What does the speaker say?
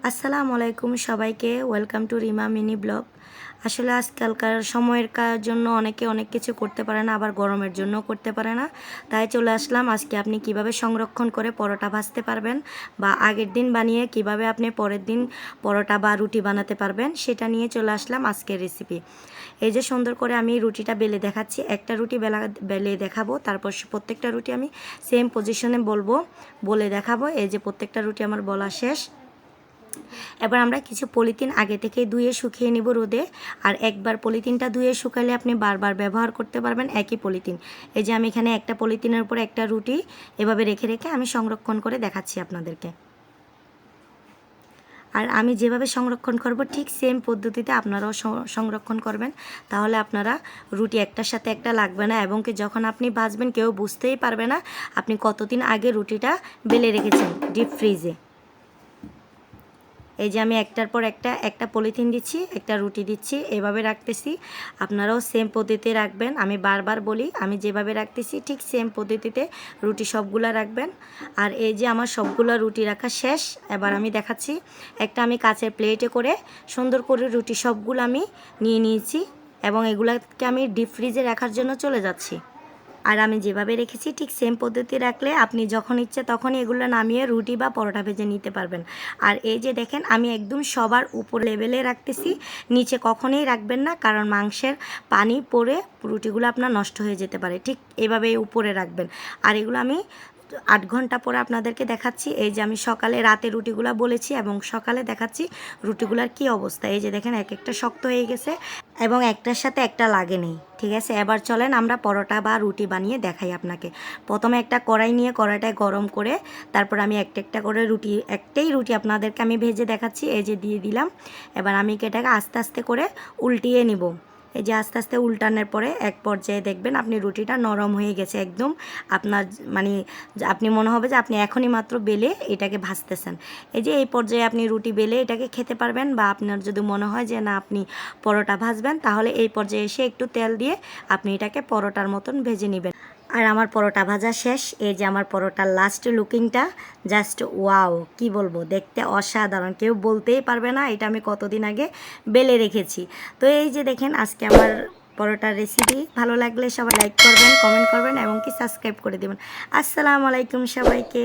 আসসালামু আলাইকুম সবাইকে welcome to Rima mini blog. আসলে আজকালকার সময়ের জন্য অনেকে অনেক কিছু করতে পারে না, আবার গরমের জন্য করতে পারে না। তাই চলে আসলাম আজকে আপনি কিভাবে সংরক্ষণ করে পরোটা ভাজতে পারবেন বা আগের দিন বানিয়ে কিভাবে আপনি পরের দিন পরোটা বা রুটি বানাতে পারবেন সেটা নিয়ে চলে আসলাম আজকের রেসিপি। এই যে সুন্দর করে আমি রুটিটা বেলে দেখাচ্ছি, একটা রুটি বেলে দেখাবো, তারপর প্রত্যেকটা রুটি আমি সেম পজিশনে বলে দেখাবো। এই যে প্রত্যেকটা রুটি আমার বলা শেষ। এবার আমরা কিছু পলিথিন আগে থেকে ধুয়ে শুকিয়ে নিব রোদে। আর একবার পলিথিনটা ধুয়ে শুকালে আপনি বারবার ব্যবহার করতে পারবেন একই পলিথিন। এই যে আমি এখানে একটা পলিথিনের উপর একটা রুটি এভাবে রেখে রেখে আমি সংরক্ষণ করে দেখাচ্ছি আপনাদেরকে। আর আমি যেভাবে সংরক্ষণ করব ঠিক সেম পদ্ধতিতে আপনারাও সংরক্ষণ করবেন, তাহলে আপনারা রুটি একটার সাথে একটা লাগবে না, এবং কি যখন আপনি ভাজবেন কেউ বুঝতেই পারবে না আপনি কতদিন আগে রুটিটা বেলে রেখেছেন ডিপ ফ্রিজে। এই যে আমি একটার পর একটা পলিথিন দিচ্ছি, একটা রুটি দিচ্ছি, এভাবে রাখতেছি। আপনারাও সেম পদ্ধতিতে রাখবেন। আমি বারবার বলি, আমি যেভাবে রাখতেছি ঠিক সেম পদ্ধতিতে রুটি সবগুলা রাখবেন। আর এই যে আমার সবগুলো রুটি রাখা শেষ। এবার আমি দেখাচ্ছি, একটা আমি কাচের প্লেটে করে সুন্দর করে রুটি সবগুলো আমি নিয়ে নিয়েছি, এবং এগুলাকে আমি ডিপ ফ্রিজে রাখার জন্য চলে যাচ্ছি। আর আমি যেভাবে রেখেছি ঠিক সেম পদ্ধতি রাখলে আপনি যখন ইচ্ছে তখনই এগুলো নামিয়ে রুটি বা পরোটা ভেজে নিতে পারবেন। আর এই যে দেখেন আমি একদম সবার উপর লেভেলে রাখতেছি, নিচে কখনোই রাখবেন না, কারণ মাংসের পানি পড়ে রুটিগুলো আপনার নষ্ট হয়ে যেতে পারে। ঠিক এভাবে উপরে রাখবেন। আর এগুলো আমি 8 ঘন্টা পরে আপনাদেরকে দেখাচ্ছি। এই যে আমি সকালে রাতে রুটিগুলো বলেছি এবং সকালে দেখাচ্ছি রুটিগুলার কি অবস্থা। এই যে দেখেন এক একটা শক্ত হয়ে গেছে এবং একটার সাথে একটা লাগেনি। ঠিক আছে, এবার চলেন আমরা পরোটা বা রুটি বানিয়ে দেখাই আপনাকে। প্রথমে একটা কড়াই নিয়ে কড়াইটায় গরম করে তারপর আমি একটা একটা করে একটাই রুটি আপনাদেরকে আমি ভেজে দেখাচ্ছি। এই যে দিয়ে দিলাম। এবার আমি এটাকে আস্তে আস্তে করে উল্টিয়ে নিব। এই যে আস্তে আস্তে উল্টানোর পরে এক পর্যায়ে দেখবেন আপনি রুটিটা নরম হয়ে গেছে একদম। আপনার মানে আপনি মনে হবে যে আপনি এখনই মাত্র বেলে এটাকে ভাজতেছেন। এই যে এই পর্যায়ে আপনি রুটি বেলে এটাকে খেতে পারবেন, বা আপনার যদি মনে হয় যে না আপনি পরোটা ভাজবেন, তাহলে এই পর্যায়ে এসে একটু তেল দিয়ে আপনি এটাকে পরোটার মতন ভেজে নেবেন। আর আমার পরোটা ভাজা শেষ। এই যে আমার পরোটার লাস্ট লুকিংটা জাস্ট ওয়াও, কি বলবো, দেখতে অসাধারণ। কেউ বলতেই পারবে না এটা আমি কতদিন আগে বেলে রেখেছি। তো এই যে দেখেন আজকে আমার পরোটার রেসিপি ভালো লাগলে সবাই লাইক করবেন, কমেন্ট করবেন এবং কি সাবস্ক্রাইব করে দেবেন। আসসালামু আলাইকুম সবাইকে।